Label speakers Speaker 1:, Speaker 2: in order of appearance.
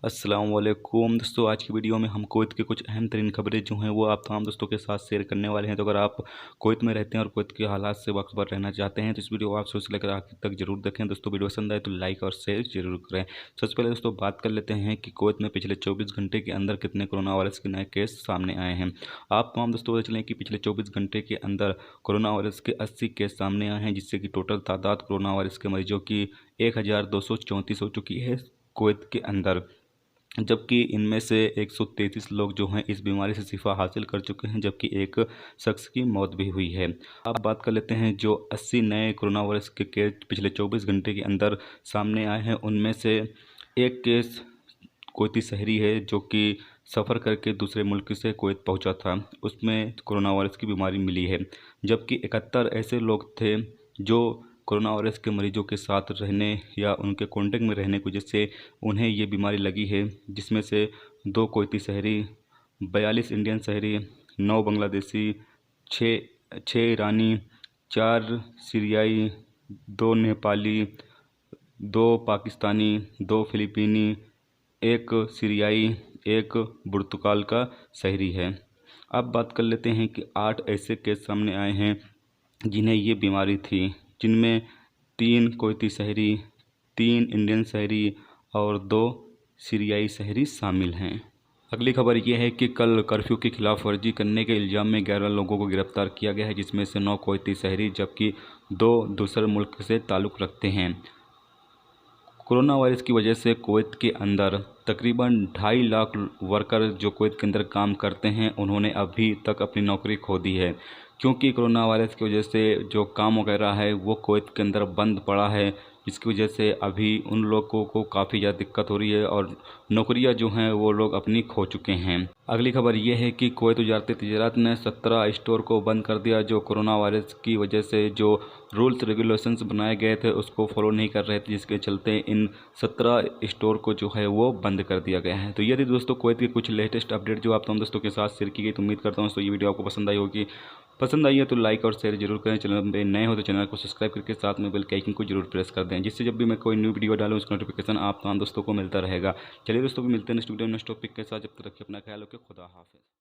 Speaker 1: अस्सलामुअलैकुम दोस्तों, आज की वीडियो में हम कुवैत के कुछ अहम तरीन खबरें जो हैं वो आप तमाम दोस्तों के साथ शेयर करने वाले हैं। तो अगर आप कुवैत में रहते हैं और कुवैत के हालात से बाखबर रहना चाहते हैं तो इस वीडियो को आप शुरू से लेकर आखिर तक जरूर देखें। दोस्तों वीडियो पसंद आए तो लाइक और शेयर जरूर करें। सबसे पहले दोस्तों बात कर लेते हैं कि कुवैत में पिछले 24 घंटे के अंदर कितने कोरोना वायरस के नए केस सामने आए हैं। आप तमाम दोस्तों पता चलें कि पिछले 24 घंटे के अंदर कोरोना वायरस के 80 केस सामने आए हैं, जिससे कि टोटल तादाद कोरोना वायरस के मरीजों की 1234 हो चुकी है कुवैत के अंदर। जबकि इनमें से 133 लोग जो हैं इस बीमारी से शिफा हासिल कर चुके हैं, जबकि एक शख्स की मौत भी हुई है। अब बात कर लेते हैं जो 80 नए कोरोना वायरस के केस पिछले 24 घंटे के अंदर सामने आए हैं, उनमें से एक केस कुवैती शहरी है जो कि सफ़र करके दूसरे मुल्क से कुवैत पहुंचा था, उसमें कोरोना वायरस की बीमारी मिली है। जबकि 71 ऐसे लोग थे जो कोरोना वायरस के मरीजों के साथ रहने या उनके कांटेक्ट में रहने की वजह से उन्हें ये बीमारी लगी है, जिसमें से 2 कुवैती शहरी, 42 इंडियन शहरी, 9 बांग्लादेशी, 6 ईरानी, 4 सीरियाई, 2 नेपाली, 2 पाकिस्तानी, 2 फिलिपीनी, 1 सीरियाई, 1 पुर्तगाल का शहरी है। अब बात कर लेते हैं कि 8 ऐसे केस सामने आए हैं जिन्हें ये बीमारी थी, जिनमें 3 कुवैती शहरी, 3 इंडियन शहरी और 2 सीरियाई शहरी शामिल हैं। अगली खबर यह है कि कल कर्फ्यू की खिलाफ वर्जी करने के इल्ज़ाम में 11 लोगों को गिरफ्तार किया गया है, जिसमें से 9 कुवैती शहरी जबकि 2 दूसरे मुल्क से ताल्लुक़ रखते हैं। कोरोना वायरस की वजह से कुवैत के अंदर तकरीबन 2.5 लाख वर्कर जो कुवैत के अंदर काम करते हैं उन्होंने अभी तक अपनी नौकरी खो दी है, क्योंकि कोरोना वायरस की वजह से जो काम वगैरह है वो कुवैत के अंदर बंद पड़ा है, जिसकी वजह से अभी उन लोगों को काफ़ी ज़्यादा दिक्कत हो रही है और नौकरियां जो हैं वो लोग अपनी खो चुके हैं। अगली खबर ये है कि कुवैत वजारत तिजारत ने 17 स्टोर को बंद कर दिया, जो कोरोना वायरस की वजह से जो रूल्स रेगुलेशंस बनाए गए थे उसको फॉलो नहीं कर रहे थे, जिसके चलते इन 17 स्टोर को जो है वो बंद कर दिया गया है। तो ये थी दोस्तों कुवैत की कुछ लेटेस्ट अपडेट जो आप तमाम दोस्तों के साथ शेयर की गई। तो उम्मीद करता हूँ दोस्तों ये वीडियो आपको पसंद आई होगी। पसंद आई है तो लाइक और शेयर जरूर करें। चैनल पे नए हो तो चैनल को सब्सक्राइब करके साथ में बेल के आइकन को जरूर प्रेस कर दें, जिससे जब भी मैं कोई न्यू वीडियो डालूँ उसका नोटिफिकेशन आप तमाम दोस्तों को मिलता रहेगा। चलिए दोस्तों मिलते हैं नेक्स्ट वीडियो नेक्स्ट टॉपिक के साथ। जब तक रखिए अपना ख्याल रखिए। खुदा हाफिज़।